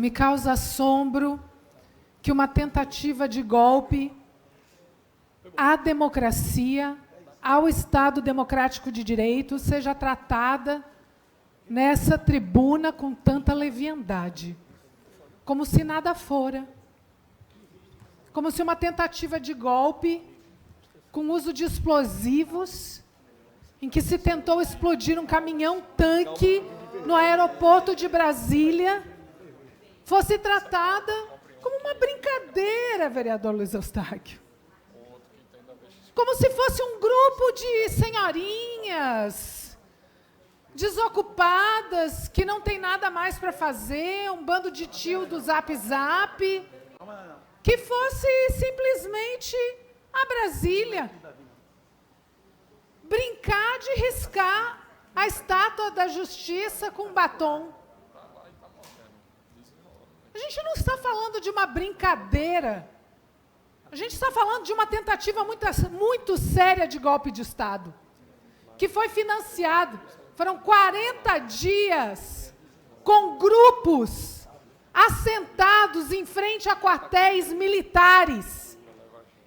Me causa assombro que uma tentativa de golpe à democracia, ao Estado democrático de direito, seja tratada nessa tribuna com tanta leviandade, como se nada fora, como se uma tentativa de golpe com uso de explosivos, em que se tentou explodir um caminhão-tanque no aeroporto de Brasília, fosse tratada como uma brincadeira, vereador Luiz Eustáquio. Como se fosse um grupo de senhorinhas desocupadas, que não tem nada mais para fazer, um bando de tio do Zap Zap, que fosse simplesmente a Brasília brincar de riscar a estátua da justiça com batom. A gente não está falando de uma brincadeira. A gente está falando de uma tentativa muito séria de golpe de Estado, que foi financiado. Foram 40 dias com grupos assentados em frente a quartéis militares.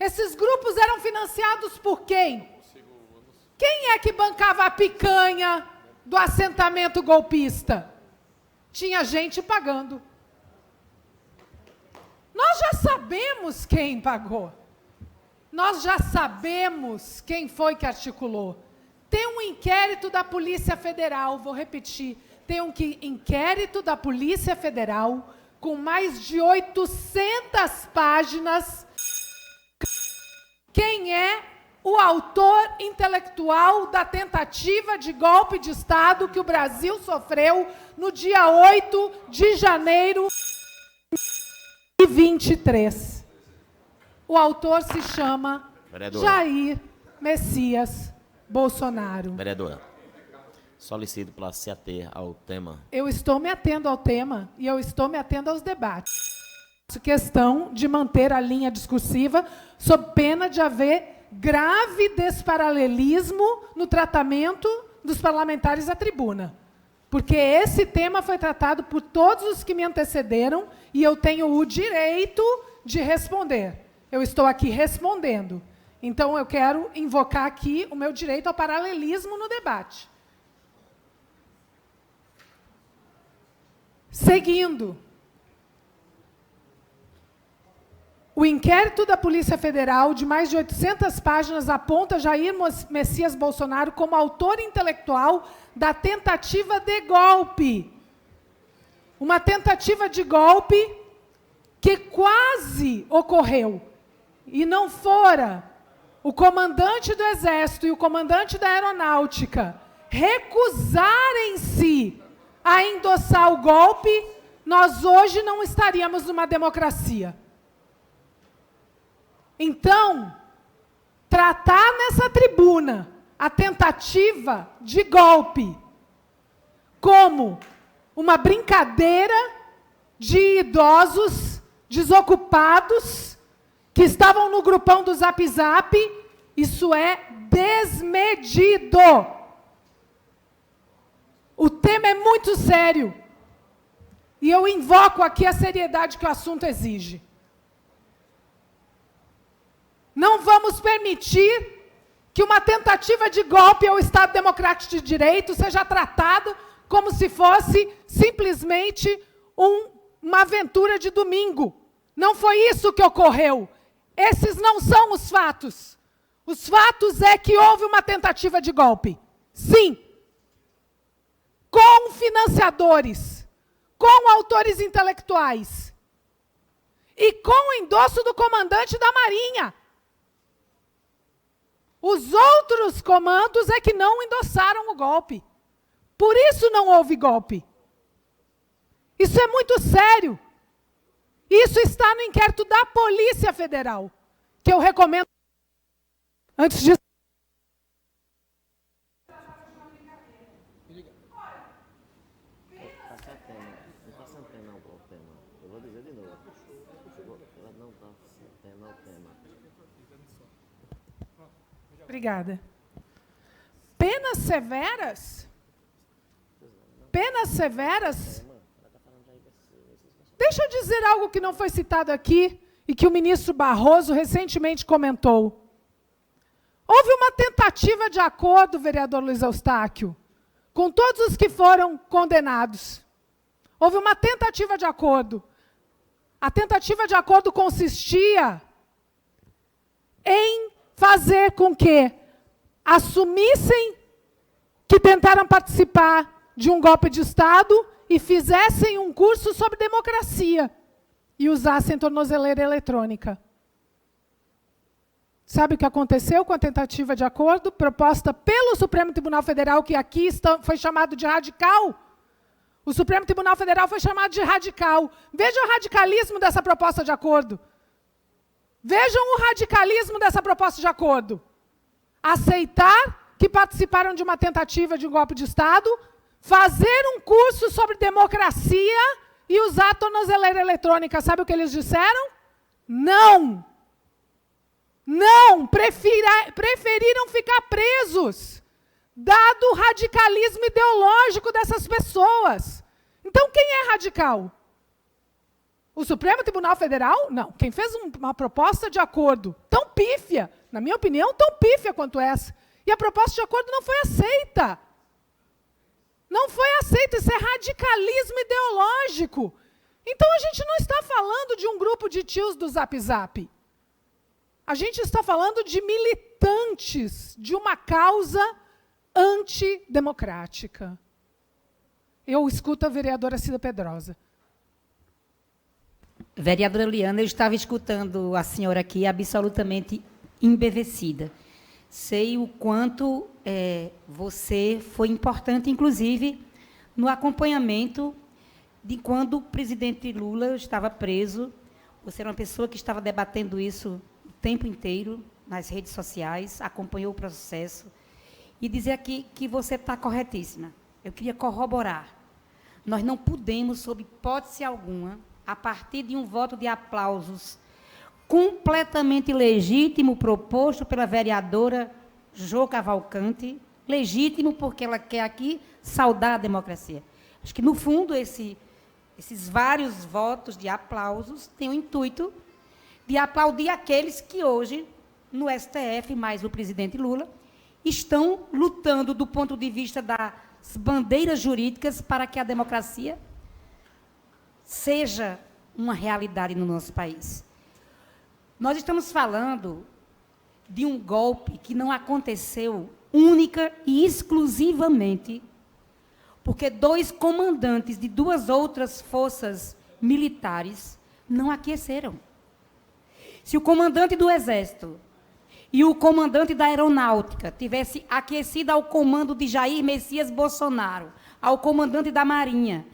Esses grupos eram financiados por quem? Quem é que bancava a picanha do assentamento golpista? Tinha gente pagando. Nós já sabemos quem pagou. Nós já sabemos quem foi que articulou. Tem um inquérito da Polícia Federal, vou repetir, tem um inquérito da Polícia Federal com mais de 800 páginas. Quem é o autor intelectual da tentativa de golpe de Estado que o Brasil sofreu no dia 8 de janeiro de 2023. O autor se chama Jair Messias Bolsonaro. Vereadora, solicito para se ater ao tema. Eu estou me atendo ao tema e eu estou me atendo aos debates. Faço questão de manter a linha discursiva sob pena de haver grave desparalelismo no tratamento dos parlamentares à tribuna. Porque esse tema foi tratado por todos os que me antecederam e eu tenho o direito de responder. Eu estou aqui respondendo. Então, eu quero invocar aqui o meu direito ao paralelismo no debate. Seguindo. O inquérito da Polícia Federal, de mais de 800 páginas, aponta Jair Messias Bolsonaro como autor intelectual da tentativa de golpe. Uma tentativa de golpe que quase ocorreu. E não fora o comandante do Exército e o comandante da Aeronáutica recusarem-se a endossar o golpe, nós hoje não estaríamos numa democracia. Então, tratar nessa tribuna a tentativa de golpe como uma brincadeira de idosos desocupados que estavam no grupão do Zap Zap, isso é desmedido. O tema é muito sério. E eu invoco aqui a seriedade que o assunto exige. Não vamos permitir que uma tentativa de golpe ao Estado Democrático de Direito seja tratada como se fosse simplesmente uma aventura de domingo. Não foi isso que ocorreu. Esses não são os fatos. Os fatos é que houve uma tentativa de golpe. Sim. Com financiadores, com autores intelectuais e com o endosso do comandante da Marinha. Os outros comandos é que não endossaram o golpe. Por isso não houve golpe. Isso é muito sério. Isso está no inquérito da Polícia Federal, que eu recomendo. Antes de... Eu vou dizer de novo. Não está tema ao tema. Obrigada. Penas severas? Penas severas? Deixa eu dizer algo que não foi citado aqui e que o ministro Barroso recentemente comentou. Houve uma tentativa de acordo, vereador Luiz Eustáquio, com todos os que foram condenados. Houve uma tentativa de acordo. A tentativa de acordo consistia em fazer com que assumissem que tentaram participar de um golpe de Estado e fizessem um curso sobre democracia e usassem tornozeleira eletrônica. Sabe o que aconteceu com a tentativa de acordo proposta pelo Supremo Tribunal Federal, que aqui foi chamado de radical? O Supremo Tribunal Federal foi chamado de radical. Veja o radicalismo dessa proposta de acordo. Vejam o radicalismo dessa proposta de acordo. Aceitar que participaram de uma tentativa de um golpe de Estado, fazer um curso sobre democracia e usar a tornozeleira eletrônica. Sabe o que eles disseram? Não! Não! Preferiram ficar presos, dado o radicalismo ideológico dessas pessoas. Então, quem é radical? O Supremo Tribunal Federal? Não. Quem fez uma proposta de acordo tão pífia, na minha opinião, tão pífia quanto essa, e a proposta de acordo não foi aceita. Não foi aceita, isso é radicalismo ideológico. Então, a gente não está falando de um grupo de tios do Zap Zap. A gente está falando de militantes de uma causa antidemocrática. Eu escuto a vereadora Cida Pedrosa. Vereadora Liana, eu estava escutando a senhora aqui absolutamente embevecida. Sei o quanto você foi importante, inclusive, no acompanhamento de quando o presidente Lula estava preso. Você era uma pessoa que estava debatendo isso o tempo inteiro nas redes sociais, acompanhou o processo. E dizer aqui que você está corretíssima. Eu queria corroborar. Nós não podemos, sob hipótese alguma, a partir de um voto de aplausos completamente legítimo proposto pela vereadora Jo Cavalcante, legítimo porque ela quer aqui saudar a democracia. Acho que, no fundo, esses vários votos de aplausos têm o intuito de aplaudir aqueles que hoje, no STF, mais o presidente Lula, estão lutando do ponto de vista das bandeiras jurídicas para que a democracia seja uma realidade no nosso país. Nós estamos falando de um golpe que não aconteceu única e exclusivamente porque 2 comandantes de 2 outras forças militares não aqueceram. Se o comandante do Exército e o comandante da Aeronáutica tivesse aquecido ao comando de Jair Messias Bolsonaro, ao comandante da Marinha,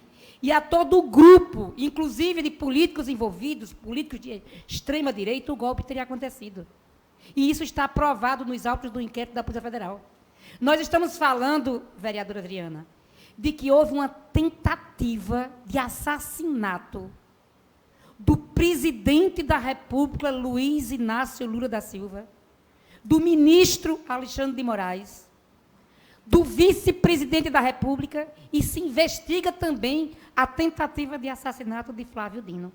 e a todo o grupo, inclusive de políticos envolvidos, políticos de extrema-direita, o golpe teria acontecido. E isso está provado nos autos do inquérito da Polícia Federal. Nós estamos falando, vereadora Adriana, de que houve uma tentativa de assassinato do presidente da República, Luiz Inácio Lula da Silva, do ministro Alexandre de Moraes, do vice-presidente da República, e se investiga também a tentativa de assassinato de Flávio Dino.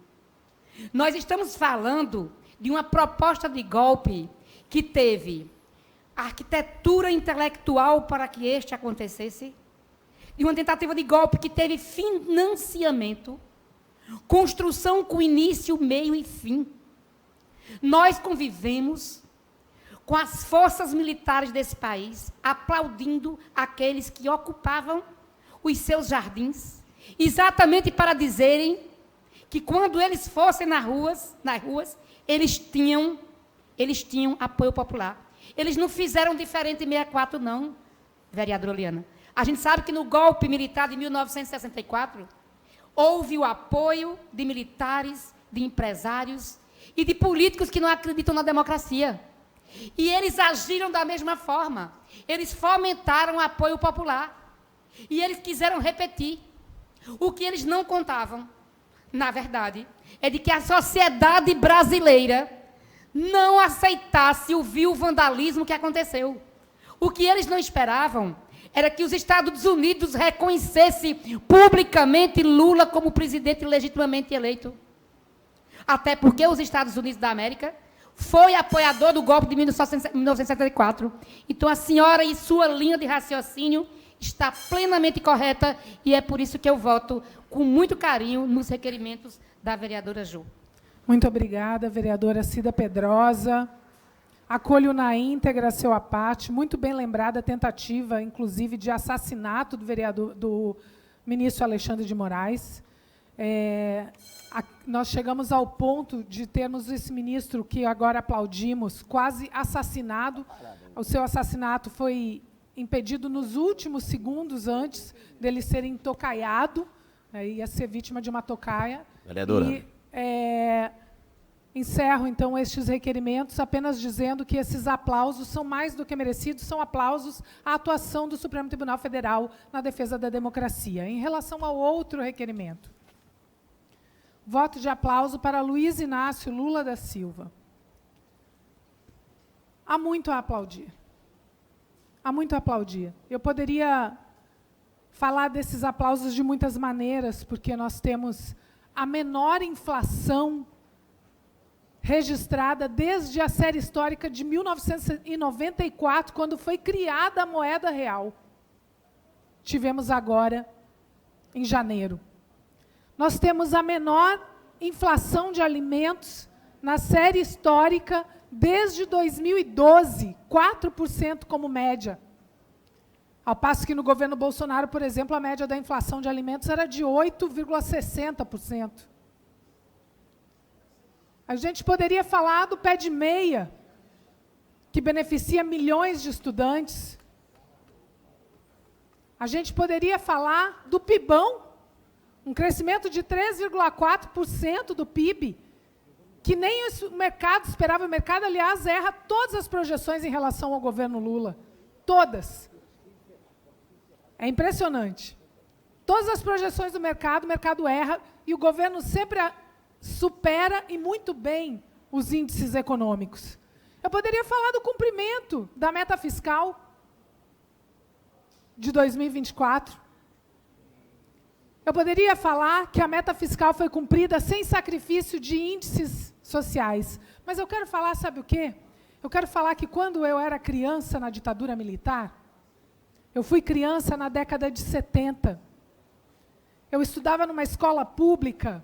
Nós estamos falando de uma proposta de golpe que teve arquitetura intelectual para que este acontecesse, de uma tentativa de golpe que teve financiamento, construção com início, meio e fim. Nós convivemos com as forças militares desse país, aplaudindo aqueles que ocupavam os seus jardins, exatamente para dizerem que, quando eles fossem nas ruas, eles tinham apoio popular. Eles não fizeram diferente em 64, não, vereadora Liana. A gente sabe que no golpe militar de 1964, houve o apoio de militares, de empresários e de políticos que não acreditam na democracia. E eles agiram da mesma forma. Eles fomentaram o apoio popular. E eles quiseram repetir. O que eles não contavam, na verdade, é de que a sociedade brasileira não aceitasse o vil vandalismo que aconteceu. O que eles não esperavam era que os Estados Unidos reconhecessem publicamente Lula como presidente legitimamente eleito. Até porque os Estados Unidos da América foi apoiador do golpe de 1974. Então, a senhora e sua linha de raciocínio está plenamente correta e é por isso que eu voto com muito carinho nos requerimentos da vereadora Ju. Muito obrigada, vereadora Cida Pedrosa. Acolho na íntegra seu aparte. Muito bem lembrada a tentativa, inclusive, de assassinato do ministro Alexandre de Moraes. Nós chegamos ao ponto de termos esse ministro que agora aplaudimos, quase assassinado. O seu assassinato foi impedido nos últimos segundos antes dele ser entocaiado, ia ser vítima de uma tocaia. Vereadora. Encerro, então, estes requerimentos, apenas dizendo que esses aplausos são mais do que merecidos, são aplausos à atuação do Supremo Tribunal Federal na defesa da democracia. Em relação ao outro requerimento, voto de aplauso para Luiz Inácio Lula da Silva. Há muito a aplaudir. Há muito a aplaudir. Eu poderia falar desses aplausos de muitas maneiras, porque nós temos a menor inflação registrada desde a série histórica de 1994, quando foi criada a moeda real. Tivemos agora, em janeiro. Nós temos a menor inflação de alimentos na série histórica desde 2012, 4% como média. Ao passo que no governo Bolsonaro, por exemplo, a média da inflação de alimentos era de 8,60%. A gente poderia falar do pé de meia, que beneficia milhões de estudantes. A gente poderia falar do PIBão, um crescimento de 3,4% do PIB, que nem o mercado esperava. O mercado, aliás, erra todas as projeções em relação ao governo Lula. Todas. É impressionante. Todas as projeções do mercado, o mercado erra, e o governo sempre supera, e muito bem, os índices econômicos. Eu poderia falar do cumprimento da meta fiscal de 2024. Eu poderia falar que a meta fiscal foi cumprida sem sacrifício de índices sociais. Mas eu quero falar, sabe o quê? Eu quero falar que quando eu era criança na ditadura militar, eu fui criança na década de 70. Eu estudava numa escola pública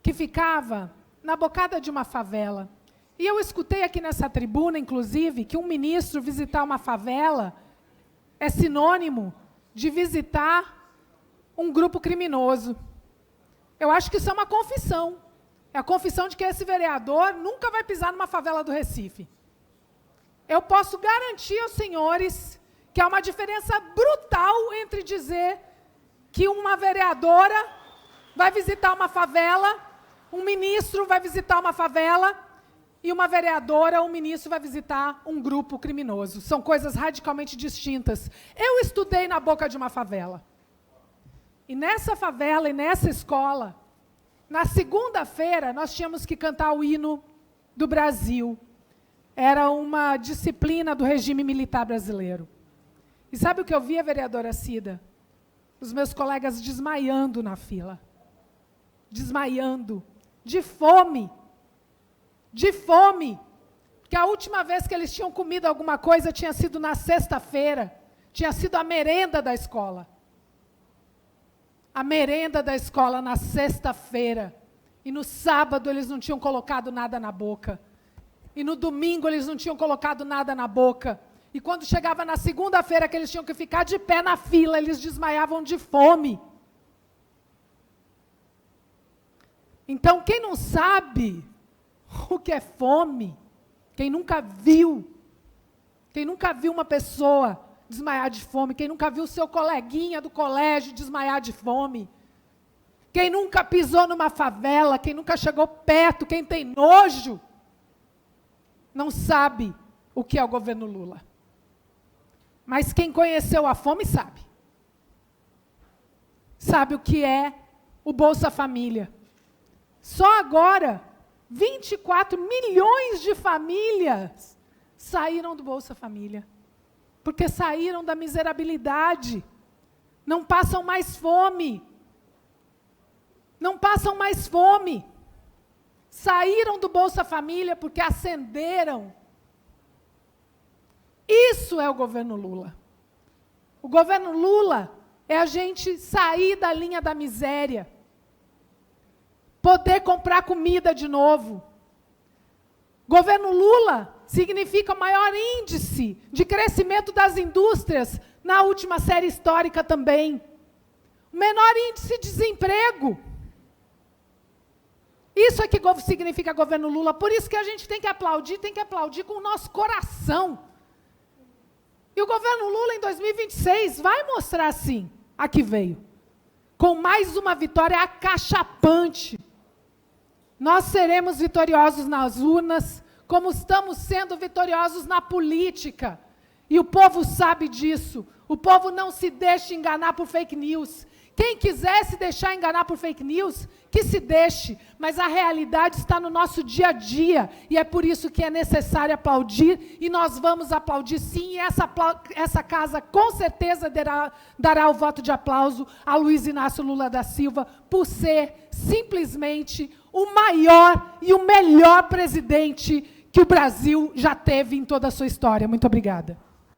que ficava na bocada de uma favela. E eu escutei aqui nessa tribuna, inclusive, que um ministro visitar uma favela é sinônimo de visitar um grupo criminoso. Eu acho que isso é uma confissão. É a confissão de que esse vereador nunca vai pisar numa favela do Recife. Eu posso garantir aos senhores que há uma diferença brutal entre dizer que uma vereadora vai visitar uma favela, um ministro vai visitar uma favela, e uma vereadora ou um ministro vai visitar um grupo criminoso. São coisas radicalmente distintas. Eu estudei na boca de uma favela. E nessa favela e nessa escola, na segunda-feira, nós tínhamos que cantar o hino do Brasil. Era uma disciplina do regime militar brasileiro. E sabe o que eu via, vereadora Cida? Os meus colegas desmaiando na fila. Desmaiando. De fome. De fome. Porque a última vez que eles tinham comido alguma coisa tinha sido na sexta-feira. Tinha sido a merenda da escola. A merenda da escola na sexta-feira. E no sábado eles não tinham colocado nada na boca. E no domingo eles não tinham colocado nada na boca. E quando chegava na segunda-feira que eles tinham que ficar de pé na fila, eles desmaiavam de fome. Então, quem não sabe o que é fome, quem nunca viu uma pessoa desmaiar de fome, quem nunca viu o seu coleguinha do colégio desmaiar de fome, quem nunca pisou numa favela, quem nunca chegou perto, quem tem nojo, não sabe o que é o governo Lula. Mas quem conheceu a fome sabe. Sabe o que é o Bolsa Família. Só agora, 24 milhões de famílias saíram do Bolsa Família. porque saíram da miserabilidade, não passam mais fome. Não passam mais fome. Saíram do Bolsa Família porque ascenderam. Isso é o governo Lula. O governo Lula é a gente sair da linha da miséria, poder comprar comida de novo. Governo Lula significa o maior índice de crescimento das indústrias na última série histórica também. O menor índice de desemprego. Isso é que significa governo Lula. Por isso que a gente tem que aplaudir com o nosso coração. E o governo Lula, em 2026, vai mostrar, sim, a que veio. Com mais uma vitória acachapante. Nós seremos vitoriosos nas urnas, como estamos sendo vitoriosos na política. E o povo sabe disso. O povo não se deixa enganar por fake news. Quem quiser se deixar enganar por fake news, que se deixe, mas a realidade está no nosso dia a dia, e é por isso que é necessário aplaudir, e nós vamos aplaudir sim, e essa casa com certeza dará o voto de aplauso a Luiz Inácio Lula da Silva, por ser simplesmente o maior e o melhor presidente que o Brasil já teve em toda a sua história. Muito obrigada.